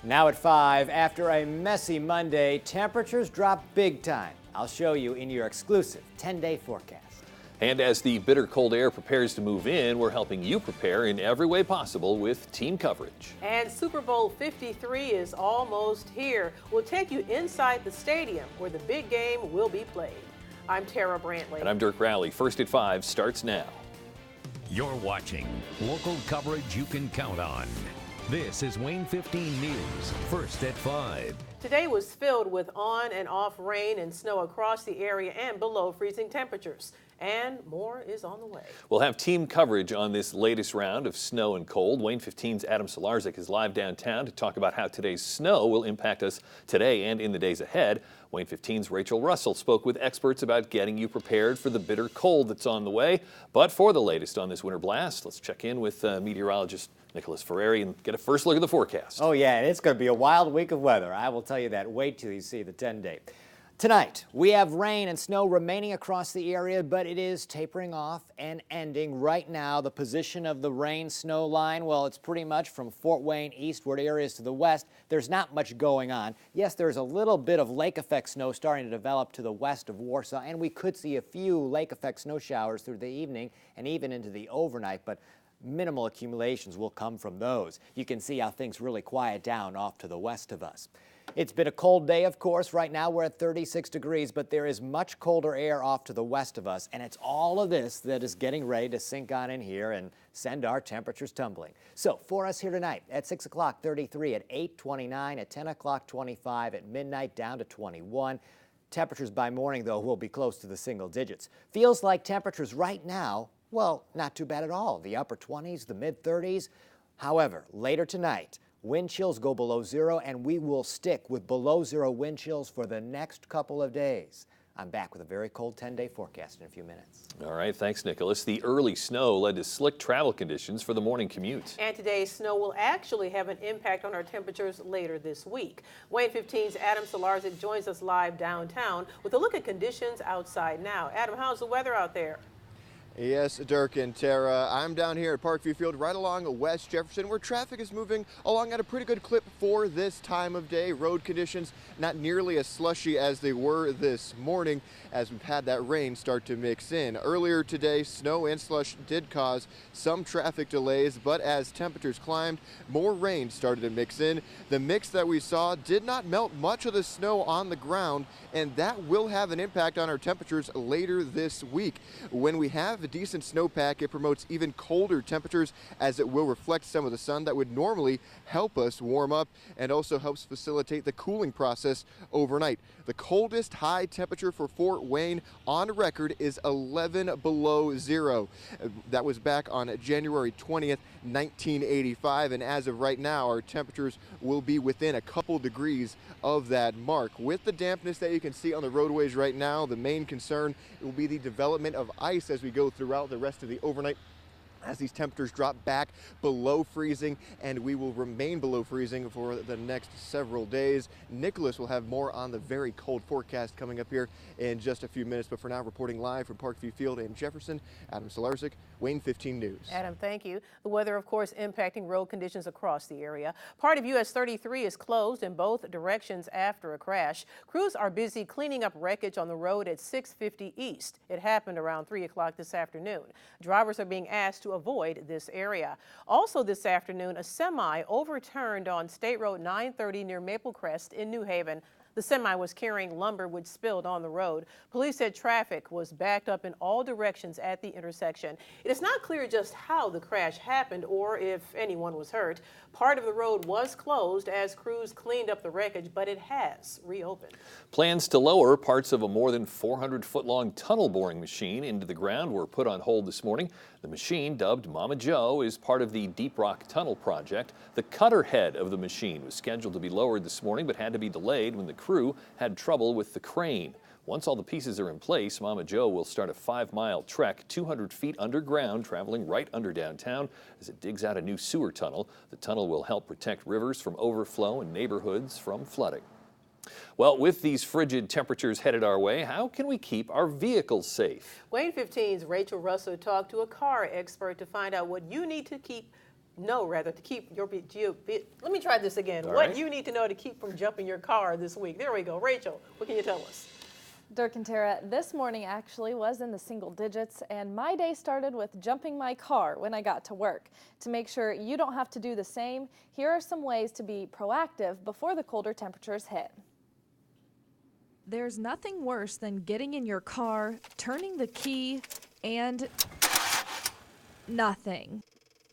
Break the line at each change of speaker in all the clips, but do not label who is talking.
Now at 5, after a messy Monday, temperatures drop big time. I'll show you in your exclusive 10-day forecast.
And as the bitter cold air prepares to move in, we're helping you prepare in every way possible with team coverage.
And Super Bowl 53 is almost here. We'll take you inside the stadium where the big game will be played. I'm Tara Brantley.
And I'm Dirk Rowley. First at 5 starts now.
You're watching local coverage you can count on. This is WANE 15 News, first at 5.
Today was filled with on and off rain and snow across the area and below freezing temperatures. And more is on the way.
We'll have team coverage on this latest round of snow and cold. WANE 15's Adam Solarzik is live downtown to talk about how today's snow will impact us today and in the days ahead. WANE 15's Rachel Russell spoke with experts about getting you prepared for the bitter cold that's on the way. But for the latest on this winter blast, let's check in with meteorologist Nicholas Ferrari and get a first look at the forecast.
Oh yeah, it's going to be a wild week of weather. I will tell you that. Wait till you see the 10-day. Tonight, we have rain and snow remaining across the area, but it is tapering off and ending. Right now, the position of the rain-snow line, well, it's pretty much from Fort Wayne eastward areas to the west. There's not much going on. Yes, there's a little bit of lake effect snow starting to develop to the west of Warsaw, and we could see a few lake effect snow showers through the evening and even into the overnight, but minimal accumulations will come from those. You can see how things really quiet down off to the west of us. It's been a cold day, of course. Right now we're at 36 degrees, but there is much colder air off to the west of us, and it's all of this that is getting ready to sink on in here and send our temperatures tumbling. So for us here tonight, at 6 o'clock, 33, at 8, 29, at 10 o'clock, 25, at midnight, down to 21. Temperatures by morning, though, will be close to the single digits. Feels like temperatures right now, well, not too bad at all. The upper 20s, the mid 30s. However, later tonight, wind chills go below zero, and we will stick with below zero wind chills for the next couple of days. I'm back with a very cold 10-day forecast in a few minutes.
All right, thanks, Nicholas. The early snow led to slick travel conditions for the morning commute.
And today's snow will actually have an impact on our temperatures later this week. WANE 15's Adam Solarzik joins us live downtown with a look at conditions outside now. Adam, how's the weather out there?
Yes, Dirk and Tara, I'm down here at Parkview Field right along West Jefferson where traffic is moving along at a pretty good clip for this time of day. Road conditions not nearly as slushy as they were this morning as we've had that rain start to mix in. Earlier today, snow and slush did cause some traffic delays, but as temperatures climbed, more rain started to mix in. The mix that we saw did not melt much of the snow on the ground, and that will have an impact on our temperatures later this week. When we have a decent snowpack, it promotes even colder temperatures as it will reflect some of the sun that would normally help us warm up and also helps facilitate the cooling process overnight. The coldest high temperature for Fort Wayne on record is 11 below zero. That was back on January 20th, 1985, and as of right now, our temperatures will be within a couple degrees of that mark. With the dampness that you can see on the roadways right now, the main concern will be the development of ice as we go throughout the rest of the overnight, as these temperatures drop back below freezing, and we will remain below freezing for the next several days. Nicholas will have more on the very cold forecast coming up here in just a few minutes, but for now, reporting live from Parkview Field in Jefferson, Adam Solarzik, WANE 15 News.
Adam, thank you. The weather, of course, impacting road conditions across the area. Part of US 33 is closed in both directions after a crash. Crews are busy cleaning up wreckage on the road at 650 East. It happened around 3 o'clock this afternoon. Drivers are being asked to avoid this area. Also this afternoon, a semi overturned on State Road 930 near Maple Crest in New Haven. The semi was carrying lumber which spilled on the road. Police said traffic was backed up in all directions at the intersection. It is not clear just how the crash happened or if anyone was hurt. Part of the road was closed as crews cleaned up the wreckage, but it has reopened.
Plans to lower parts of a more than 400-foot-long tunnel boring machine into the ground were put on hold this morning. The machine, dubbed Mama Joe, is part of the Deep Rock Tunnel project. The cutter head of the machine was scheduled to be lowered this morning, but had to be delayed when the crew had trouble with the crane. Once all the pieces are in place, Mama Joe will start a 5-mile trek 200 feet underground, traveling right under downtown as it digs out a new sewer tunnel. The tunnel will help protect rivers from overflow and neighborhoods from flooding. Well, with these frigid temperatures headed our way, how can we keep our vehicles safe?
WANE 15's Rachel Russell talked to a car expert to find out what you need to keep to keep your let me try this again.
All
What
right.
you need to know to keep from jumping your car this week. There we go. Rachel, what can you tell us?
Dirk and Tara, this morning actually was in the single digits, and my day started with jumping my car when I got to work. To make sure you don't have to do the same, here are some ways to be proactive before the colder temperatures hit. There's nothing worse than getting in your car, turning the key, and nothing.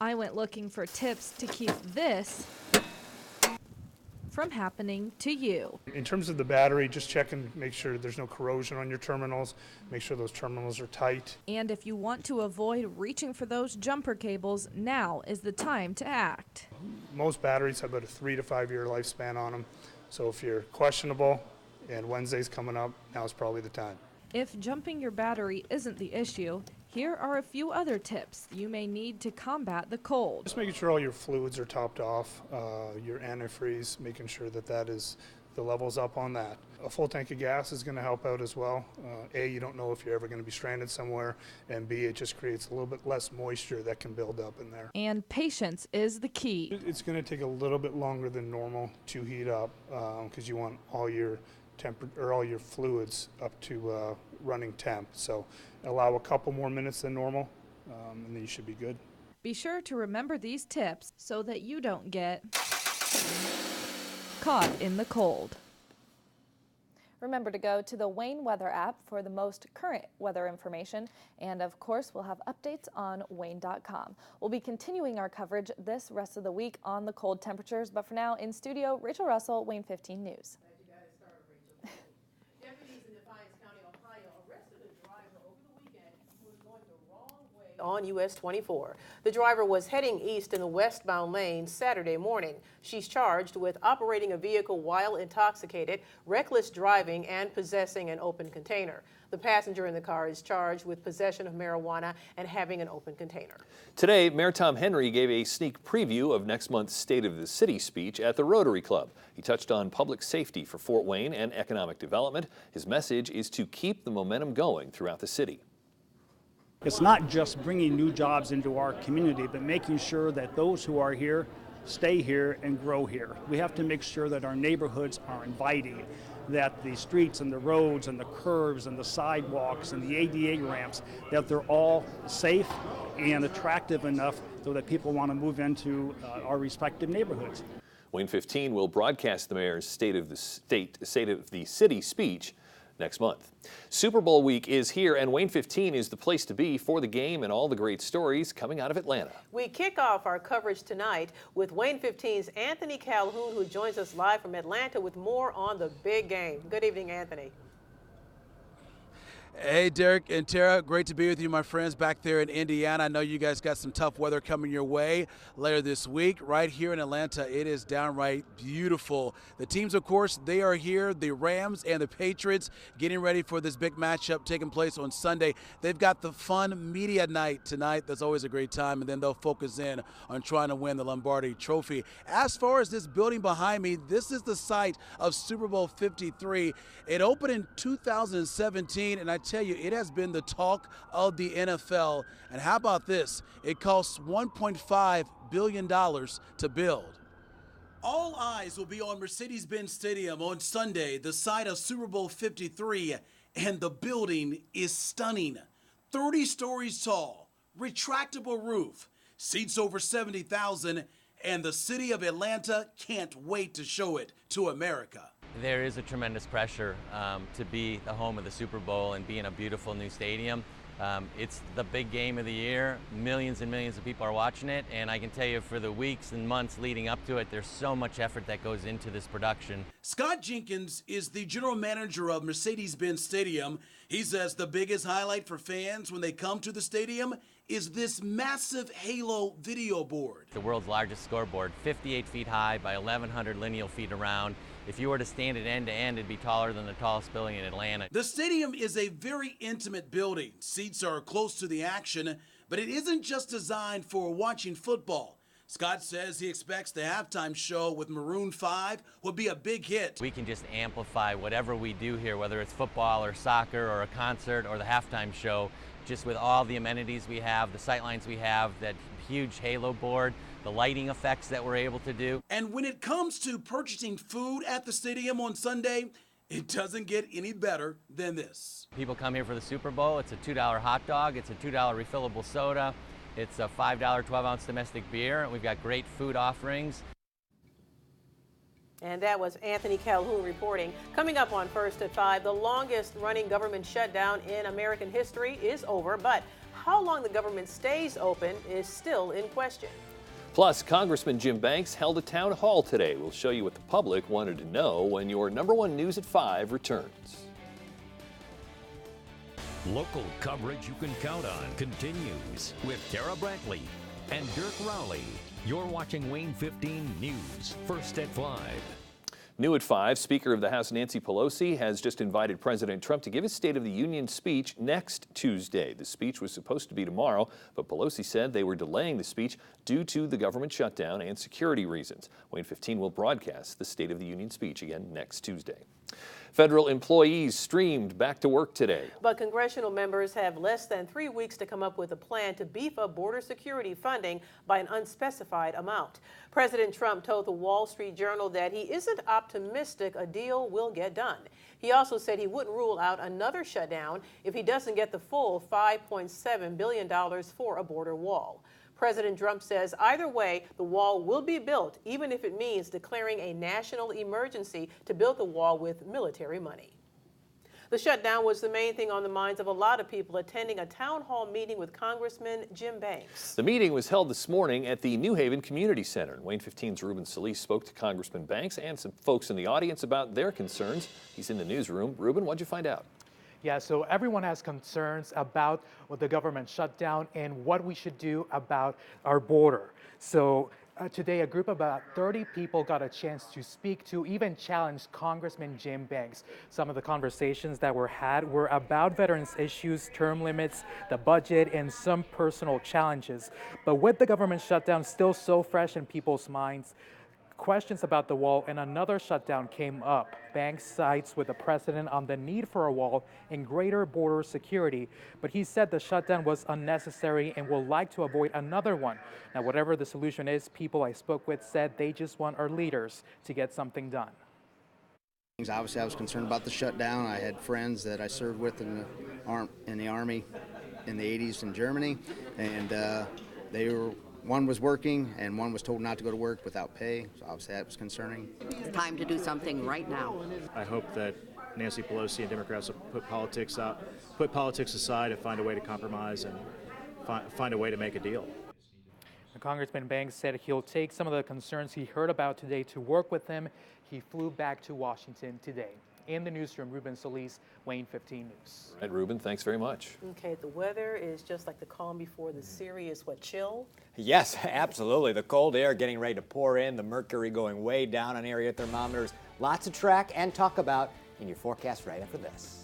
I went looking for tips to keep this from happening to you.
In terms of the battery, just check and make sure there's no corrosion on your terminals. Make sure those terminals are tight.
And if you want to avoid reaching for those jumper cables, now is the time to act.
Most batteries have about a 3 to 5 year lifespan on them. So if you're questionable and Wednesday's coming up, now's probably the time.
If jumping your battery isn't the issue, here are a few other tips you may need to combat the cold.
Just making sure all your fluids are topped off, your antifreeze, making sure that the level's up on that. A full tank of gas is going to help out as well. A, you don't know if you're ever going to be stranded somewhere, and B, it just creates a little bit less moisture that can build up in there.
And patience is the key.
It's going to take a little bit longer than normal to heat up because you want all your all your fluids up to running temp. So allow a couple more minutes than normal, and then you should be good.
Be sure to remember these tips so that you don't get caught in the cold. Remember to go to the Wayne Weather app for the most current weather information, and of course we'll have updates on wayne.com. We'll be continuing our coverage this rest of the week on the cold temperatures, but for now, in studio, Rachel Russell, Wayne 15 News.
Deputies in Defiance County, Ohio, arrested a driver over the weekend who was going the wrong way on US 24. The driver was heading east in the westbound lane Saturday morning. She's charged with operating a vehicle while intoxicated, reckless driving, and possessing an open container. The passenger in the car is charged with possession of marijuana and having an open container. Today,
Mayor Tom Henry gave a sneak preview of next month's State of the City speech at the Rotary Club. He touched on public safety for Fort Wayne and economic development. His message is to keep the momentum going throughout the city.
It's not just bringing new jobs into our community, but making sure that those who are here stay here and grow here. We have to make sure that our neighborhoods are inviting, that the streets and the roads and the curves and the sidewalks and the ADA ramps, that they're all safe and attractive enough so that people want to move into our respective neighborhoods.
Wayne 15 will broadcast the mayor's State of the City speech next month. Super Bowl week is here, and Wayne 15 is the place to be for the game and all the great stories coming out of Atlanta.
We kick off our coverage tonight with Wayne 15's Anthony Calhoun, who joins us live from Atlanta with more on the big game. Good evening, Anthony.
Hey, Derek and Tara, great to be with you, my friends, back there in Indiana. I know you guys got some tough weather coming your way later this week. Right here in Atlanta, it is downright beautiful. The teams, of course, they are here, the Rams and the Patriots, getting ready for this big matchup taking place on Sunday. They've got the fun media night tonight. That's always a great time, and then they'll focus in on trying to win the Lombardi Trophy. As far as this building behind me, this is the site of Super Bowl 53. It opened in 2017, and I tell you, it has been the talk of the NFL. And how about this? It costs $1.5 billion to build. All eyes will be on Mercedes-Benz Stadium on Sunday, the site of Super Bowl 53, and the building is stunning. 30 stories tall, retractable roof, seats over 70,000, and the city of Atlanta can't wait to show it to America.
There is a tremendous pressure to be the home of the Super Bowl and be in a beautiful new stadium. It's the big game of the year. Millions and millions of people are watching it, and I can tell you for the weeks and months leading up to it, there's so much effort that goes into this production.
Scott Jenkins is the general manager of Mercedes-Benz Stadium. He says the biggest highlight for fans when they come to the stadium is this massive Halo video board.
The world's largest scoreboard, 58 feet high by 1,100 lineal feet around. If you were to stand it end to end, it'd be taller than the tallest building in Atlanta.
The stadium is a very intimate building. Seats are close to the action, but it isn't just designed for watching football. Scott says he expects the halftime show with Maroon 5 will be a big hit.
We can just amplify whatever we do here, whether it's football or soccer or a concert or the halftime show, just with all the amenities we have, the sightlines we have, that huge Halo board. the lighting effects that we're able to do.
And when it comes to purchasing food at the stadium on Sunday, it doesn't get any better than this.
People come here for the Super Bowl. It's a $2 hot dog. It's a $2 refillable soda. It's a $5 12-ounce domestic beer. And we've got great food offerings.
And that was Anthony Calhoun reporting. Coming up on First at 5, the longest running government shutdown in American history is over, but how long the government stays open is still in question.
Plus, Congressman Jim Banks held a town hall today. We'll show you what the public wanted to know when your #1 News at 5 returns.
Local coverage you can count on continues with Tara Brantley and Dirk Rowley. You're watching Wayne 15 News, First at 5.
New at 5, Speaker of the House Nancy Pelosi has just invited President Trump to give his State of the Union speech next Tuesday. The speech was supposed to be tomorrow, but Pelosi said they were delaying the speech due to the government shutdown and security reasons. Wayne 15 will broadcast the State of the Union speech again next Tuesday. Federal employees streamed back to work today.
But congressional members have less than 3 weeks to come up with a plan to beef up border security funding by an unspecified amount. President Trump told the Wall Street Journal that he isn't optimistic a deal will get done. He also said he wouldn't rule out another shutdown if he doesn't get the full $5.7 billion for a border wall. President Trump says either way, the wall will be built, even if it means declaring a national emergency to build the wall with military money. The shutdown was the main thing on the minds of a lot of people attending a town hall meeting with Congressman Jim Banks.
The meeting was held this morning at the New Haven Community Center. Wayne 15's Ruben Solis spoke to Congressman Banks and some folks in the audience about their concerns. He's in the newsroom. Ruben, what'd you find out?
Yeah, so everyone has concerns about the government shutdown and what we should do about our border. So today, a group of about 30 people got a chance to speak to, even challenge Congressman Jim Banks. Some of the conversations that were had were about veterans issues, term limits, the budget, and some personal challenges. But with the government shutdown still so fresh in people's minds, questions about the wall and another shutdown came up. Banks sides with the president on the need for a wall and greater border security, but he said the shutdown was unnecessary and would like to avoid another one. Now, whatever the solution is, people I spoke with said they just want our leaders to get something done.
Obviously, I was concerned about the shutdown. I had friends that I served with in the Army in the 80s in Germany, and one was working and one was told not to go to work without pay, so obviously that was concerning.
It's time to do something right now.
I hope that Nancy Pelosi and Democrats will put politics aside and find a way to compromise and find a way to make a deal.
Congressman Banks said he'll take some of the concerns he heard about today to work with him. He flew back to Washington today. In the newsroom, Ruben Solis, Wayne 15 News.
All right, Ruben, thanks very much.
Okay, the weather is just like the calm before the serious, chill?
Yes, absolutely. The cold air getting ready to pour in, the mercury going way down on area thermometers. Lots to track and talk about in your forecast right after this.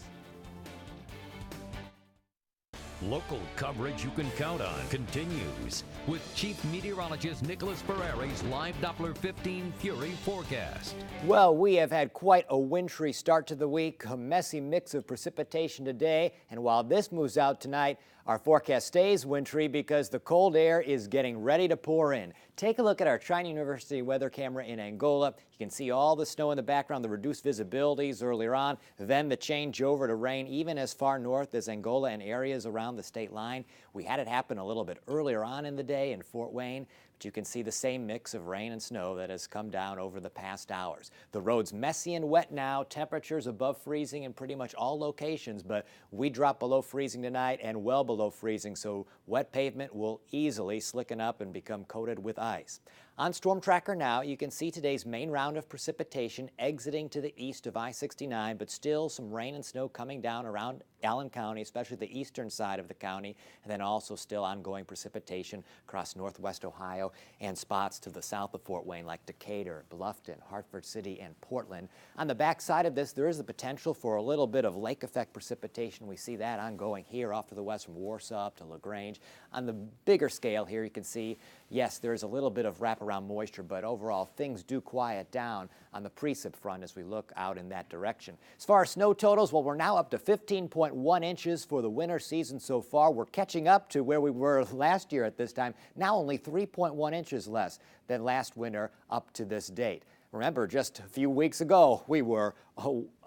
Local coverage you can count on continues with Chief Meteorologist Nicholas Ferreri's live Doppler 15 Fury forecast.
Well, we have had quite a wintry start to the week, a messy mix of precipitation today, and while this moves out tonight, our forecast stays wintry because the cold air is getting ready to pour in. Take a look at our China University weather camera in Angola. You can see all the snow in the background, the reduced visibilities earlier on, then the change over to rain even as far north as Angola and areas around the state line. We had it happen a little bit earlier on in the day in Fort Wayne, but you can see the same mix of rain and snow that has come down over the past hours. The road's messy and wet now, temperatures above freezing in pretty much all locations, but we drop below freezing tonight and well below freezing, so wet pavement will easily slicken up and become coated with ice. On Storm Tracker now, you can see today's main round of precipitation exiting to the east of I-69, but still some rain and snow coming down around Allen County, especially the eastern side of the county, and then also still ongoing precipitation across northwest Ohio and spots to the south of Fort Wayne like Decatur, Bluffton, Hartford City, and Portland. On the back side of this, there is the potential for a little bit of lake effect precipitation. We see that ongoing here off to the west from Warsaw up to LaGrange. On the bigger scale here, you can see, yes, there is a little bit of wraparound moisture, but overall things do quiet down on the precip front as we look out in that direction. As far as snow totals, well, we're now up to 15.1 3.1 inches for the winter season so far. We're catching up to where we were last year at this time. Now only 3.1 inches less than last winter up to this date. Remember, just a few weeks ago, we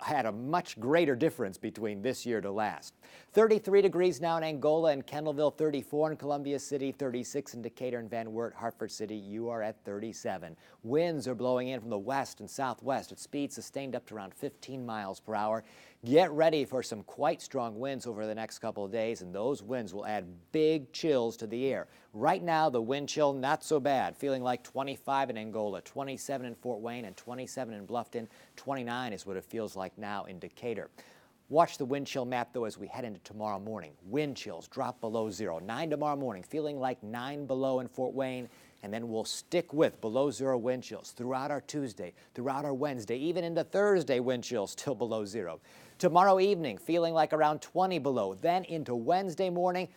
had a much greater difference between this year to last. 33 degrees now in Angola and Kendallville, 34 in Columbia City, 36 in Decatur and Van Wert, Hartford City. You are at 37. Winds are blowing in from the west and southwest at speeds sustained up to around 15 miles per hour. Get ready for some quite strong winds over the next couple of days, and those winds will add big chills to the air. Right now, the wind chill not so bad, feeling like 25 in Angola, 27 in Fort Wayne, and 27 in Bluffton. 29 is what it feels like now in Decatur. Watch the wind chill map, though, as we head into tomorrow morning. Wind chills drop below 0. 9 tomorrow morning, feeling like 9 below in Fort Wayne, and then we'll stick with below 0 wind chills throughout our Tuesday, throughout our Wednesday, even into Thursday, wind chills still below 0. Tomorrow evening, feeling like around 20 below. Then into Wednesday morning,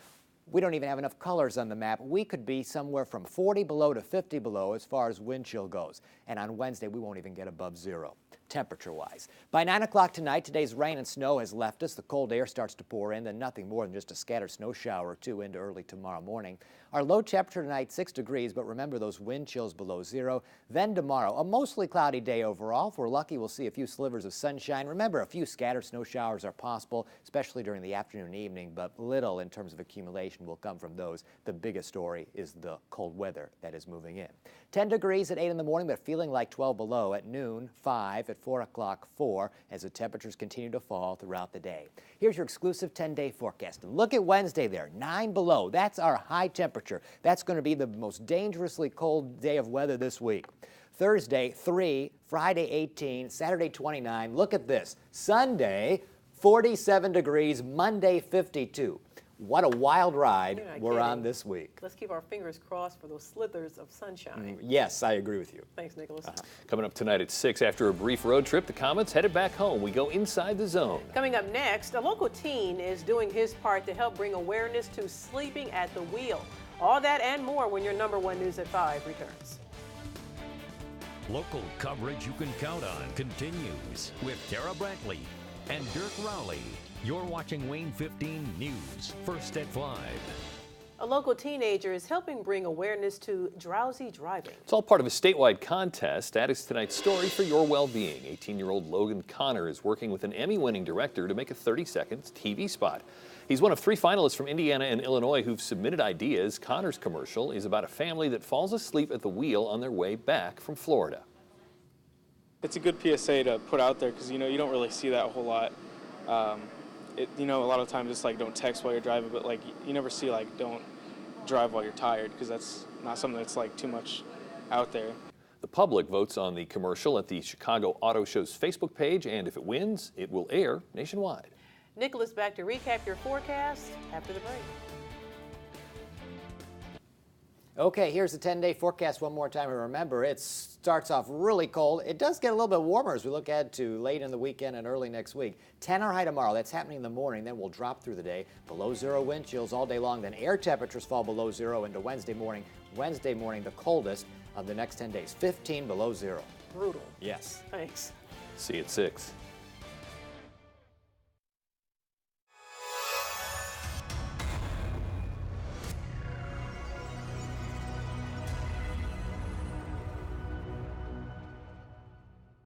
we don't even have enough colors on the map. We could be somewhere from 40 below to 50 below as far as wind chill goes. And on Wednesday, we won't even get above 0, temperature-wise. By 9 o'clock tonight, today's rain and snow has left us. The cold air starts to pour in, then nothing more than just a scattered snow shower or two into early tomorrow morning. Our low temperature tonight, 6 degrees, but remember those wind chills below 0. Then tomorrow, a mostly cloudy day overall. If we're lucky, we'll see a few slivers of sunshine. Remember, a few scattered snow showers are possible, especially during the afternoon and evening, but little in terms of accumulation will come from those. The biggest story is the cold weather that is moving in. 10 degrees at 8 in the morning, but feeling like 12 below at noon, 5 at 4 o'clock, 4, as the temperatures continue to fall throughout the day. Here's your exclusive 10-day forecast. And look at Wednesday there, 9 below. That's our high temperature. That's going to be the most dangerously cold day of weather this week. Thursday, 3, Friday, 18, Saturday, 29. Look at this. Sunday, 47 degrees, Monday, 52. What a wild ride we're on this week.
Let's keep our fingers crossed for those slithers of sunshine.
Yes, I agree with you.
Thanks, Nicholas.
Coming up tonight at 6, after a brief road trip, the Comets headed back home. We go inside the zone.
Coming up next, a local teen is doing his part to help bring awareness to sleeping at the wheel. All that and more when your number 1 News at 5 returns.
Local coverage you can count on continues with Tara Brantley and Dirk Rowley. You're watching Wayne 15 News, first at 5.
A local teenager is helping bring awareness to drowsy driving.
It's all part of a statewide contest. That is tonight's story for your well-being. 18-year-old Logan Connor is working with an Emmy-winning director to make a 30-second TV spot. He's one of 3 finalists from Indiana and Illinois who've submitted ideas. Connor's commercial is about a family that falls asleep at the wheel on their way back from Florida.
It's a good PSA to put out there because, you don't really see that a whole lot. A lot of times it's like don't text while you're driving, but like you never see like don't drive while you're tired because that's not something that's like too much out there.
The public votes on the commercial at the Chicago Auto Show's Facebook page, and if it wins, it will air nationwide.
Nicholas, back to recap your forecast after the break.
Okay, here's the 10-day forecast one more time. And remember, it starts off really cold. It does get a little bit warmer as we look ahead to late in the weekend and early next week. 10 our high tomorrow. That's happening in the morning. Then we'll drop through the day. Below 0 wind chills all day long. Then air temperatures fall below 0 into Wednesday morning. Wednesday morning, the coldest of the next 10 days. 15 below 0.
Brutal.
Yes.
Thanks.
See you at 6.